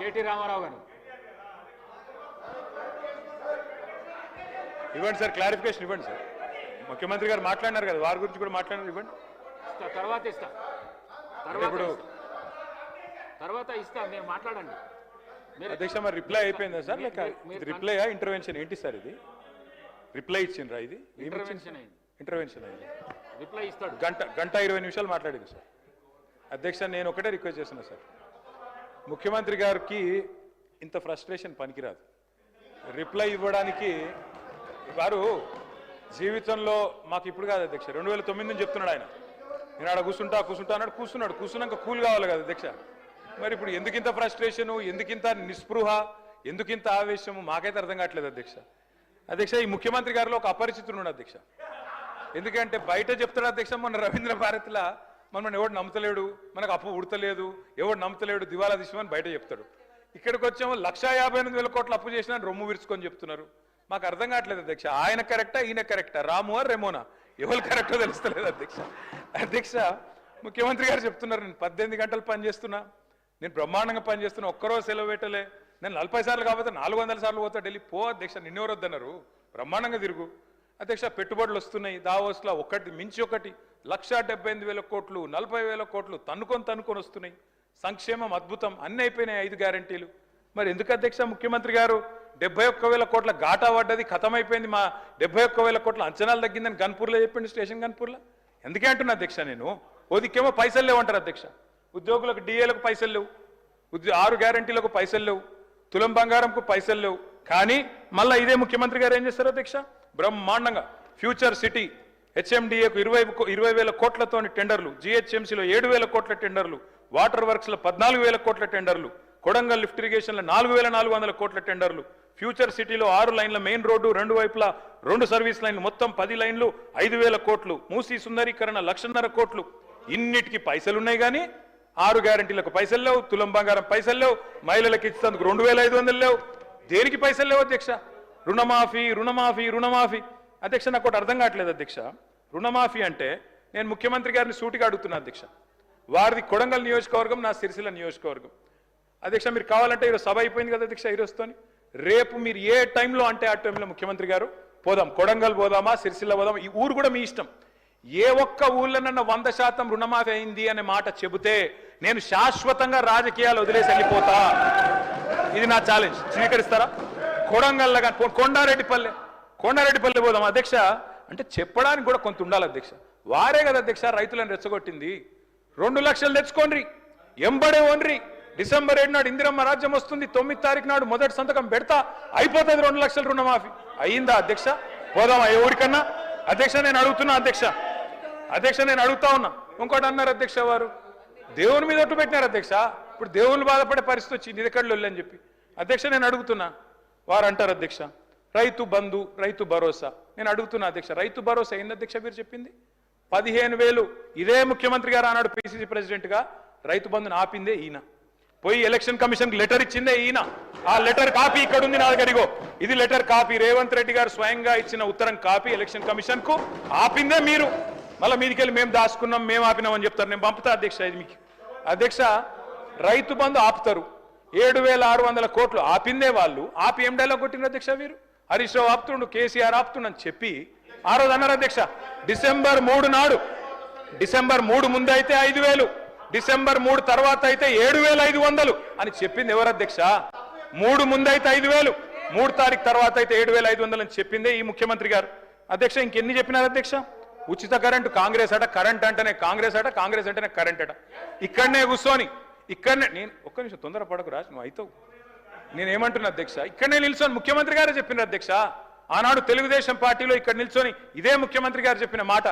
KT Ramarao గారు ఇవ్వండి sir, clarification ఇవ్వండి సార్. ముఖ్యమంత్రి గారు మాట్లాడినారు కదా, వారి గురించి కూడా మాట్లాడారు, ఇవ్వండి. తర్వాత ఇస్తా, తర్వాత ఇస్తా, మీరు మాట్లాడండి. అధ్యక్ష మరి రిప్లై అయిపోయిందా సార్, లేక రిప్లై ఇంటర్వెన్షన్ ఏంటి సార్? ఇది రిప్లై ఇచ్చిండ్రా? ఇది ఇంటర్వెన్షన్ అయింది. రిప్లై ఇస్తాడు. గంట 20 నిమిషాలు మాట్లాడింది సార్. అధ్యక్ష నేను ఒకటే రిక్వెస్ట్ చేస్తున్నా సార్, ముఖ్యమంత్రి గారికి ఇంత ఫ్రస్ట్రేషన్ పనికిరాదు. రిప్లై ఇవ్వడానికి వారు జీవితంలో మాకు ఇప్పుడు కాదు అధ్యక్ష, 2009 నుంచి చెప్తున్నాడు ఆయన. నేను ఆడ కూర్చుంటా అన్నాడు, కూర్చున్నాక కూల్ కావాలి కదా అధ్యక్ష. మరి ఇప్పుడు ఎందుకింత ఫ్రస్ట్రేషను, ఎందుకింత నిస్పృహ, ఎందుకింత ఆవేశము మాకైతే అర్థం కావట్లేదు అధ్యక్ష. ఈ ముఖ్యమంత్రి గారిలో ఒక అపరిచితుడు ఉన్నాడు అధ్యక్ష. ఎందుకంటే బయట చెప్తాడు అధ్యక్ష, మొన్న రవీంద్ర భారతిలా మనం ఎవడు నమ్ముతలేడు, మనకు అప్పు ఉడతలేదు, ఎవడు నమ్ముతలేడు, దివాలా తీసామని బయట చెప్తాడు. ఇక్కడికి వచ్చాము 1,58,000 కోట్ల అప్పు చేసినా రొమ్ము విరుచుకొని చెప్తున్నారు. మాకు అర్థం కావట్లేదు అధ్యక్ష, ఆయన కరెక్టా ఈయన కరెక్టా, రాము ఆర్ రెమోనా, ఎవరు కరెక్టో తెలుస్తలేదు అధ్యక్ష. ముఖ్యమంత్రి గారు చెప్తున్నారు నేను 18 గంటలు పనిచేస్తున్నా, నేను బ్రహ్మాండంగా పనిచేస్తున్నా, ఒక్కరోజు సెలవు పెట్టలే, నేను 40 సార్లు కాకపోతే 400 సార్లు పోతా ఢిల్లీ. పో అధ్యక్ష, నిన్నెవరు వద్దన్నారు, బ్రహ్మాండంగా తిరుగు అధ్యక్ష. పెట్టుబడులు వస్తున్నాయి దావోస్లో, ఒకటి మించి ఒకటి, 1,78,000 కోట్లు, 40,000 కోట్లు తన్నుకొని వస్తున్నాయి. సంక్షేమం అద్భుతం, అన్ని అయిపోయినాయి 5 గ్యారంటీలు. మరి ఎందుకు అధ్యక్ష ముఖ్యమంత్రి గారు 71,000 కోట్ల ఘాటా పడ్డది, ఖతమైపోయింది, మా 71,000 కోట్ల అంచనాలు తగ్గిందని గన్పూర్లో చెప్పింది, స్టేషన్ గన్పూర్లో. ఎందుకే అంటున్నా అధ్యక్ష నేను, ఓదికేమో పైసలు లేవంటారు అధ్యక్ష, ఉద్యోగులకు డిఏలకు పైసలు లేవు, 6 గ్యారంటీలకు పైసలు లేవు, తులం బంగారంకు పైసలు లేవు. కానీ మళ్ళీ ఇదే ముఖ్యమంత్రి గారు ఏం చేస్తారు అధ్యక్ష, బ్రహ్మాండంగా ఫ్యూచర్ సిటీ హెచ్ఎండిఏకు 20,000 కోట్లతో టెండర్లు, జిహెచ్ఎంసీలో 7,000 కోట్ల టెండర్లు, వాటర్ వర్క్స్లో 14,000 కోట్ల టెండర్లు, కొడంగల్ లిఫ్ట్ ఇరిగేషన్లో 4,400 కోట్ల టెండర్లు, ఫ్యూచర్ సిటీలో 6 లైన్ల మెయిన్ రోడ్డు, 2 వైపులా 2 సర్వీస్ లైన్లు, మొత్తం 10 లైన్లు 5,000 కోట్లు, మూసీ సుందరీకరణ 1,50,000 కోట్లు. ఇన్నిటికి పైసలున్నాయి కానీ 6 గ్యారంటీలకు పైసలు లేవు, తులం బంగారం పైసలు లేవు, మహిళలకు ఇచ్చేందుకు 2,500 లేవు, దేనికి పైసలు లేవు అధ్యక్ష. రుణమాఫీ అధ్యక్ష. నాకు ఒకటి అర్థం కావట్లేదు అధ్యక్ష, రుణమాఫీ అంటే నేను ముఖ్యమంత్రి గారిని సూటిగా అడుగుతున్నా అధ్యక్ష, వారిది కొడంగల్ నియోజకవర్గం, నా సిరిసిల్ల నియోజకవర్గం అధ్యక్ష. మీరు కావాలంటే ఈరోజు సభ అయిపోయింది కదా అధ్యక్ష, ఈరోజుతోని రేపు మీరు ఏ టైంలో అంటే ఆ టైంలో ముఖ్యమంత్రి గారు పోదాం, కొడంగల్ పోదామా, సిరిసిల్ల పోదామా, ఈ ఊరు కూడా మీ ఇష్టం. ఏ ఒక్క ఊళ్ళోనన్నా 100% రుణమాఫీ అయింది అనే మాట చెబితే నేను శాశ్వతంగా రాజకీయాలు వదిలేసి వెళ్ళిపోతా. ఇది నా ఛాలెంజ్, స్వీకరిస్తారా? కొడంగల్ కొండారెడ్డిపల్లి పోదాం అధ్యక్ష అంటే చెప్పడానికి కూడా కొంత ఉండాలి అధ్యక్ష. వారే కదా అధ్యక్ష రైతులను రెచ్చగొట్టింది. 2 లక్షలు తెచ్చుకోండి, ఎంబడే ఓన్రి, డిసెంబర్ 7 నాడు ఇందిరమ్మ రాజ్యం వస్తుంది, 9 తారీఖు నాడు మొదటి సంతకం పెడతా, అయిపోతుంది 2 లక్షల రుణమాఫీ. అయ్యిందా అధ్యక్ష? పోదామా ఎవరికన్నా అధ్యక్ష? నేను అడుగుతున్నా అధ్యక్ష, నేను అడుగుతా ఉన్నా. ఇంకోటి అన్నారు అధ్యక్ష, వారు దేవుని మీద ఒట్టు పెట్టినారు అధ్యక్ష. ఇప్పుడు దేవుళ్ళు బాధపడే పరిస్థితి వచ్చింది, నిదకళ్ళు అని చెప్పి అధ్యక్ష నేను అడుగుతున్నా. వారు అంటారు అధ్యక్ష రైతు బంధు, రైతు భరోసా. నేను అడుగుతున్నా అధ్యక్ష, రైతు భరోసా ఏంది అధ్యక్ష మీరు చెప్పింది? 15,000 ఇదే ముఖ్యమంత్రి గారు ఆనాడు పిసిసి ప్రెసిడెంట్గా రైతు బంధుని ఆపిందే ఈయన. పోయి ఎలక్షన్ కమిషన్కి లెటర్ ఇచ్చిందే ఈయన. ఆ లెటర్ కాపీ ఇక్కడ ఉంది నా దగ్గర, ఇది లెటర్ కాపీ, రేవంత్ రెడ్డి గారు స్వయంగా ఇచ్చిన ఉత్తరం కాపీ ఎలక్షన్ కమిషన్ కు. ఆపిందే మీరు, మళ్ళీ మీదికెళ్ళి మేము దాచుకున్నాం, మేము ఆపినామని చెప్తారు. నేను పంపుతా అధ్యక్ష ఇది మీకు. అధ్యక్ష రైతు బంధు ఆపుతారు, 7,600 కోట్లు ఆపిందే వాళ్ళు. ఆపి ఏం డైలాగ్ కొట్టిన అధ్యక్ష వీరు? హరీష్ రావు ఆపుతుండు, కేసీఆర్ ఆపుతుండని చెప్పి ఆ రోజు అన్నారు అధ్యక్ష. డిసెంబర్ 3 నాడు, డిసెంబర్ 3 ముందు అయితే 5,000, డిసెంబర్ 3 తర్వాత అయితే 7,500 అని చెప్పింది ఎవరు అధ్యక్ష? 3 ముందు అయితే 5,000, 3 తారీఖు తర్వాత అయితే 7,500 అని చెప్పిందే ఈ ముఖ్యమంత్రి గారు. అధ్యక్ష ఇంకెన్ని చెప్పినారు అధ్యక్ష? ఉచిత కరెంటు కాంగ్రెస్ అట, కరెంట్ అంటేనే కాంగ్రెస్ అట, కాంగ్రెస్ అంటేనే కరెంట్ అట. ఇక్కడనే కూర్చొని నేను ఒక్క నిమిషం తొందరపడకు రాజు, నువ్వు అవుతావు. నేనేమంటున్నా అధ్యక్ష, ఇక్కడనే నిల్చొని ముఖ్యమంత్రి గారే చెప్పినారు అధ్యక్ష. ఆనాడు తెలుగుదేశం పార్టీలో ఇక్కడ నిల్చొని ఇదే ముఖ్యమంత్రి గారు చెప్పిన మాట,